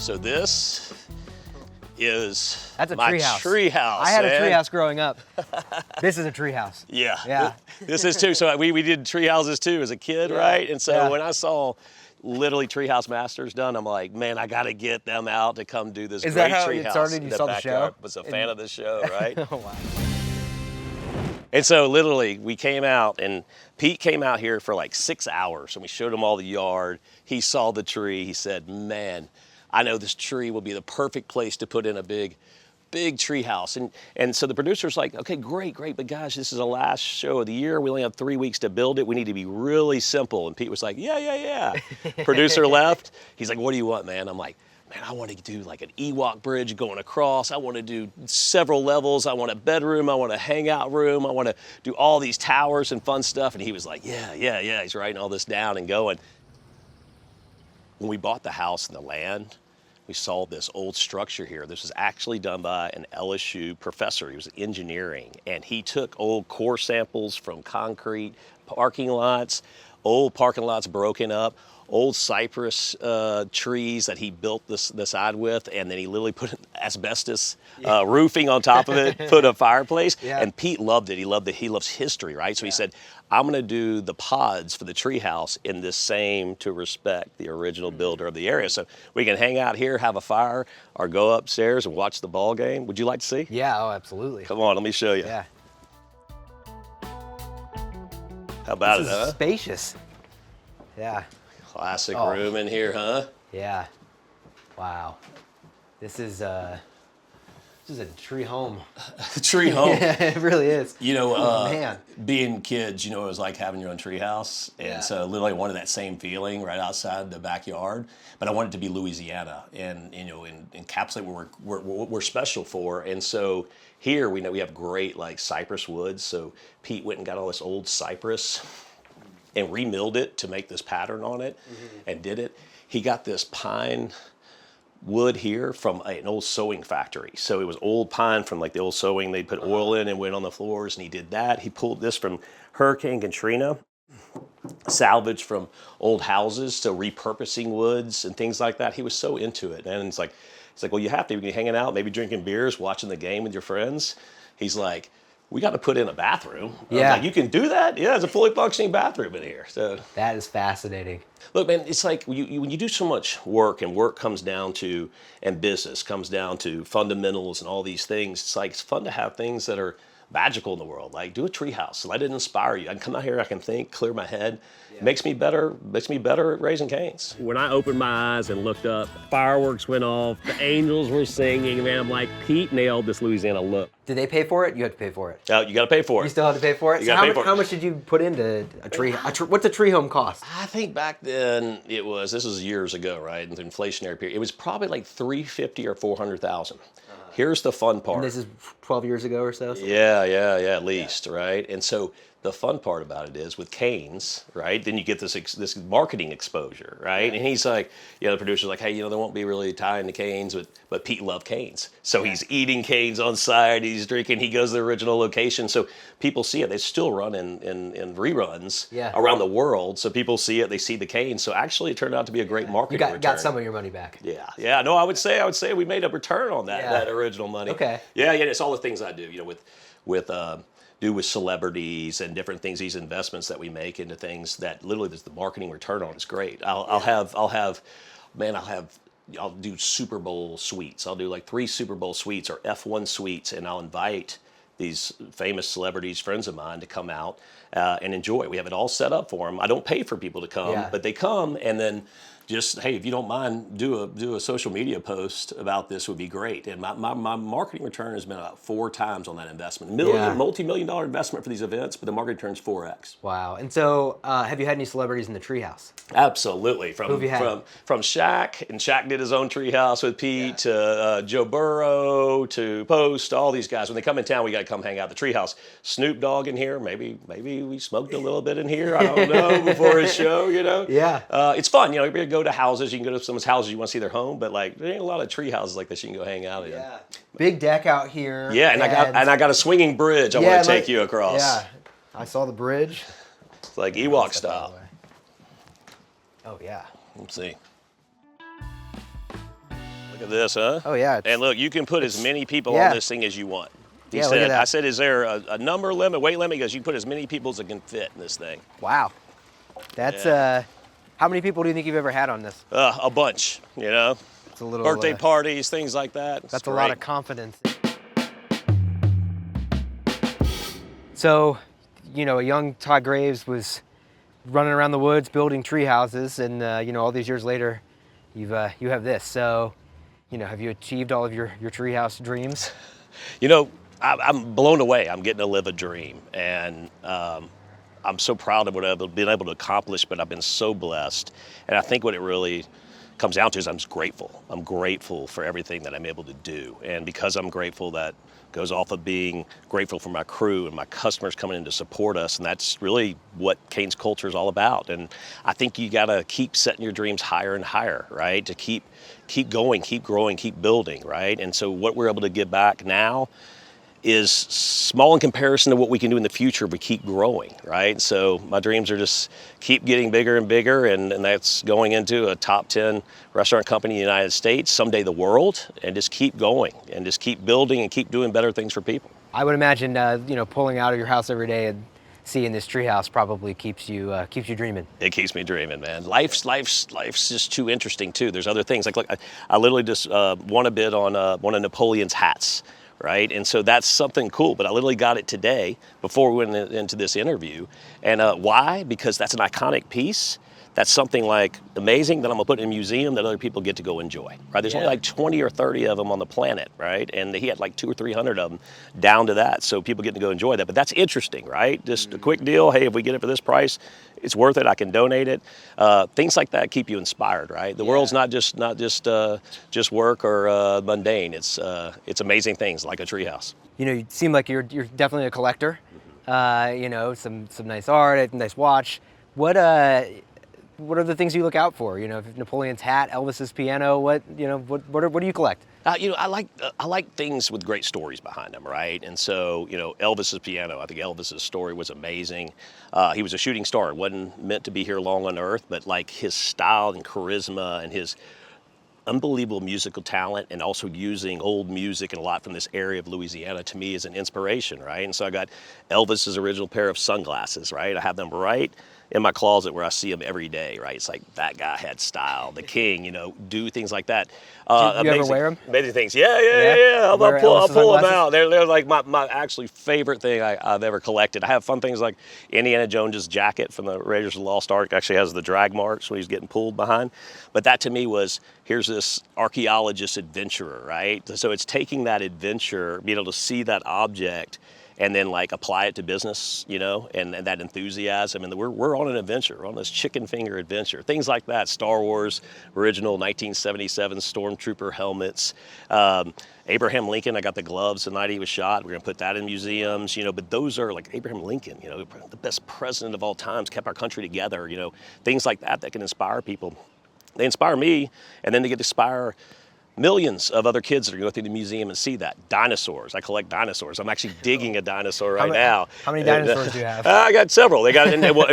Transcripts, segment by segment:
So this is That's a my treehouse. I had a treehouse growing up. This is a treehouse. Yeah. Yeah. This is too. So we did tree houses too as a kid, right? And so when I saw literally Treehouse Masters done, I'm like, man, I got to get them out to come do this Is great that how treehouse. it started? You saw the show? Was a fan of the show, right? Oh, wow. And so literally we came out and Pete came out here for like 6 hours and we showed him all the yard. He saw the tree. He said, man, I know this tree will be the perfect place to put in a big tree house. And so the producer's like, okay, great, but guys, this is the last show of the year. We only have 3 weeks to build it. We need to be really simple. And Pete was like, yeah. Producer left. He's like, what do you want, man? I'm like, man, I want to do like an Ewok bridge going across. I want to do several levels. I want a bedroom. I want a hangout room. I want to do all these towers and fun stuff. And he was like, yeah. He's writing all this down and going. When we bought the house and the land, we saw this old structure here. This was actually done by an LSU professor. He was engineering, and he took old core samples from concrete parking lots, old parking lots broken up, old cypress trees that he built the side with, and then he literally put asbestos roofing on top of it, put a fireplace, and Pete loved it. He loved it. He loves history, right? So he said, I'm gonna do the pods for the treehouse in this same to respect the original builder of the area. So we can hang out here, have a fire, or go upstairs and watch the ball game. Would you like to see? Yeah, oh, absolutely. Come on, let me show you. Yeah. How about This it, is huh? spacious. Yeah. Classic room in here, huh? Yeah. Wow. This is a tree home. Tree home. Yeah, it really is. You know, man. being kids, you know, it was like having your own tree house. And so literally I wanted that same feeling right outside the backyard. But I wanted it to be Louisiana and, you know, encapsulate what we're special for. And so here we know we have great like cypress woods. So Pete went and got all this old cypress and remilled it to make this pattern on it and did it. He got this pine wood here from an old sewing factory. So it was old pine from like the old sewing. They put oil in and went on the floors, and he did that. He pulled this from Hurricane Katrina, salvaged from old houses, so repurposing woods and things like that. He was so into it. And it's like, well, you have to be hanging out, maybe drinking beers, watching the game with your friends. He's like, we got to put in a bathroom. I was like, you can do that? Yeah, it's a fully functioning bathroom in here. So that is fascinating. Look, man, it's like when you do so much work, and work comes down to, and business comes down to fundamentals and all these things, it's like it's fun to have things that are magical in the world. Like do a treehouse. Let it inspire you. I can come out here, I can think, clear my head. Makes me better at raising canes. When I opened my eyes and looked up, fireworks went off, the angels were singing, man. I'm like, Pete nailed this Louisiana look. Did they pay for it? You had to pay for it. Oh, you got to pay for it. You still had to pay for it? You So gotta pay for it. how much did you put into a tree? What's a tree home cost? I think back then this was years ago, right? In the inflationary period, it was probably like $350,000 or $400,000. Here's the fun part. And this is 12 years ago or so? Yeah, at least, right? And so the fun part about it is with canes, right? Then you get this marketing exposure, right? And he's like, the producer's like, hey, they won't be really tying to canes, but Pete loved canes. So he's eating canes on site, he's drinking, he goes to the original location. So people see it. They still run in reruns around the world. So people see it, they see the canes. So actually it turned out to be a great marketing return. Got some of your money back. Yeah. No, I would say we made a return on that original money. Okay. Yeah, it's all the things I do, with celebrities and different things, these investments that we make into things that literally the marketing return on is great. I'll do Super Bowl suites. I'll do like 3 Super Bowl suites or F1 suites, and I'll invite these famous celebrities, friends of mine, to come out and enjoy. We have it all set up for them. I don't pay for people to come, but they come, and then just, hey, if you don't mind, do a social media post about this would be great. And my marketing return has been about 4 times on that investment. Multi-million-dollar investment for these events, but the marketing return's 4x. Wow. And so have you had any celebrities in the treehouse? Absolutely. From Shaq, and Shaq did his own treehouse with Pete, to Joe Burrow, to Post, all these guys. When they come in town, we got to come hang out at the treehouse. Snoop Dogg in here. Maybe we smoked a little bit in here. I don't know, before his show, Yeah. It's fun, go to houses. You can go to someone's houses. You want to see their home, but like there ain't a lot of tree houses like this you can go hang out in. Yeah. Big deck out here. Yeah, and I got a swinging bridge. I want to take you across. Yeah, I saw the bridge. It's like Ewok style. Oh yeah. Let's see. at this, huh? Oh yeah. And look, you can put as many people yeah. on this thing as you want. He Yeah, look at said, that. I said, is there a number limit, weight limit? He goes, you can put as many people as it can fit in this thing. Wow. That's how many people do you think you've ever had on this? A bunch, you know. It's a little Birthday parties, things like that. That's a lot of confidence. So, you know, a young Todd Graves was running around the woods building tree houses, and you know, all these years later, you have this. So, you know, have you achieved all of your treehouse dreams? You know, I'm blown away. I'm getting to live a dream, and I'm so proud of what I've been able to accomplish, but I've been so blessed. And I think what it really comes down to is I'm just grateful. I'm grateful for everything that I'm able to do. And because I'm grateful, that goes off of being grateful for my crew and my customers coming in to support us. And that's really what Cane's culture is all about. And I think you got to keep setting your dreams higher and higher, right? To keep going, keep growing, keep building, right? And so what we're able to give back now is small in comparison to what we can do in the future if we keep growing, right? So my dreams are just keep getting bigger and bigger, and that's going into a top 10 restaurant company in the United States, someday the world, and just keep going and just keep building and keep doing better things for people. I would imagine, you know, pulling out of your house every day and seeing this treehouse probably keeps you dreaming. It keeps me dreaming, man. Life's just too interesting too. There's other things like I literally just won a bid on one of Napoleon's hats. Right, and so that's something cool, but I literally got it today before we went into this interview. And why? Because that's an iconic piece. That's something like amazing that I'm gonna put in a museum that other people get to go enjoy, right? There's only like 20 or 30 of them on the planet, right? And he had like 200 or 300 of them down to that, so people get to go enjoy that. But that's interesting, right? Just a quick deal, hey, if we get it for this price, it's worth it, I can donate it. Things like that keep you inspired, right? The world's not just work or mundane. It's amazing things like a treehouse. You know, you seem like you're definitely a collector. You know, some nice art, a nice watch. What are the things you look out for? You know, Napoleon's hat, Elvis's piano. What do you collect? You know, I like things with great stories behind them, right? And so, you know, Elvis's piano. I think Elvis's story was amazing. He was a shooting star. It wasn't meant to be here long on Earth, but like his style and charisma and his unbelievable musical talent, and also using old music and a lot from this area of Louisiana, to me is an inspiration, right? And so I got Elvis's original pair of sunglasses, right? I have them right in my closet where I see them every day, right? It's like, that guy had style, the king, you know, do things like that. Do you ever wear them? Amazing things. Yeah. I'll pull them out. They're like my actually favorite thing I've ever collected. I have fun things like Indiana Jones's jacket from the Raiders of the Lost Ark. Actually has the drag marks when he's getting pulled behind. But that to me was, here's this archaeologist adventurer, right? So it's taking that adventure, being able to see that object, and then like apply it to business, you know, and that enthusiasm. And we're on an adventure. We're on this chicken finger adventure. Things like that. Star Wars original 1977 Stormtrooper helmets. Abraham Lincoln, I got the gloves the night he was shot. We're gonna put that in museums, you know, but those are like Abraham Lincoln, you know, the best president of all times, kept our country together, you know, things like that can inspire people. They inspire me, and then they get to inspire millions of other kids that are going to go through the museum and see that. Dinosaurs. I collect dinosaurs. I'm actually digging a dinosaur right now. How many dinosaurs do you have? I got several.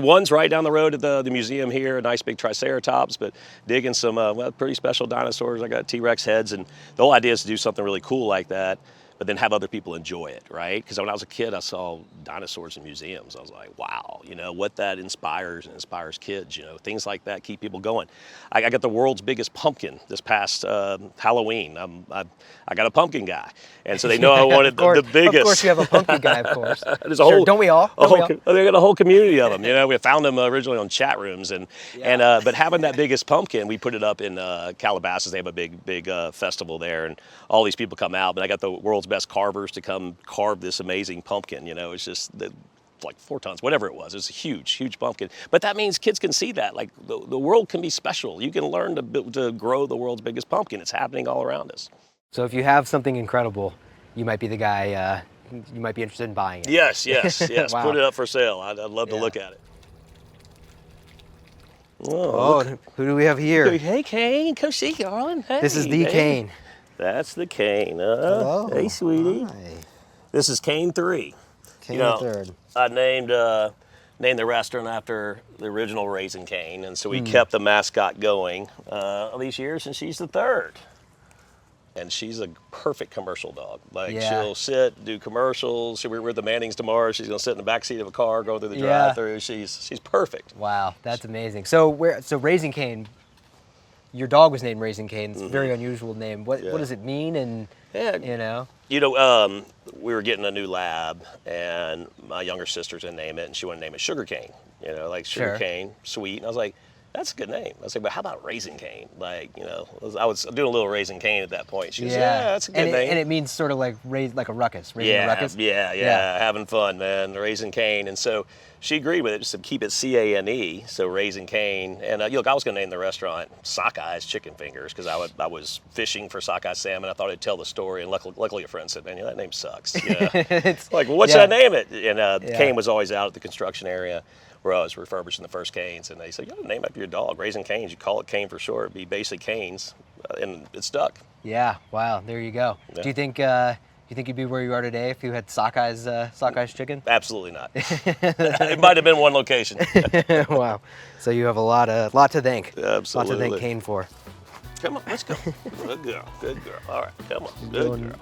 One's right down the road at the museum here, a nice big Triceratops, but digging some pretty special dinosaurs. I got T-Rex heads, and the whole idea is to do something really cool like that, but then have other people enjoy it, right? Because when I was a kid, I saw dinosaurs in museums. I was like, wow, you know, what that inspires kids, you know, things like that keep people going. I got the world's biggest pumpkin this past Halloween. I got a pumpkin guy, and so they know I wanted the biggest. Of course you have a pumpkin guy, of course. There's a whole, don't we all? They got a whole community of them, you know. We found them originally on chat rooms, but having that biggest pumpkin, we put it up in Calabasas. They have a big festival there, and all these people come out, but I got the world's best carvers to come carve this amazing pumpkin. You know, it's just like 4 tons, whatever it was. It's a huge pumpkin. But that means kids can see that. Like the world can be special. You can learn to grow the world's biggest pumpkin. It's happening all around us. So if you have something incredible, you might be the guy. You might be interested in buying it. Yes. Wow. Put it up for sale. I'd love to look at it. Oh, who do we have here? Hey, Kane, come see, darling. Hey, this is the Kane. That's the Kane. Hello. Hey, sweetie. Hi. This is Kane 3. Kane III. I named the restaurant after the original Raising Cane, and so we kept the mascot going all these years, and she's the 3rd. and she's a perfect commercial dog. Like Yeah. she'll sit, do commercials. We're with the Mannings tomorrow. She's gonna sit in the back seat of a car, go through the Yeah. drive-through. She's perfect. Wow, that's amazing. So Raising Cane, your dog was named Raising Cane. It's a very unusual name. What does it mean? And Yeah. We were getting a new lab, and my younger sister's gonna name it, and she wanted to name it Sugar Cane. Like sugar Sure. cane, sweet. And I was like, that's a good name. I was like, but how about Raising Cane? Like, I was doing a little Raising Cane at that point. She goes, yeah, that's a good name. And it means sort of like like a ruckus, raising a ruckus. Yeah, having fun, man. Raising Cane. And so she agreed with it, just to keep it C-A-N-E, so Raising Cane. And look, I was going to name the restaurant Sockeyes Chicken Fingers because I was fishing for sockeye salmon. I thought it'd tell the story, and luckily a friend said, man, that name sucks. It's like, well, what should I name it? And Cane was always out at the construction area where I was refurbishing the first canes, and they said, you got to name after your dog, Raising Canes. You call it Cane for short, it'd be basically Canes, and it stuck. Yeah, wow, there you go. Yeah. Do you think you'd be where you are today if you had Sockeyes chicken? Absolutely not. It might have been one location. Wow. So you have a lot to thank. Absolutely. Lot to thank Cane for. Come on, let's go. Good girl. All right, come on. Good girl.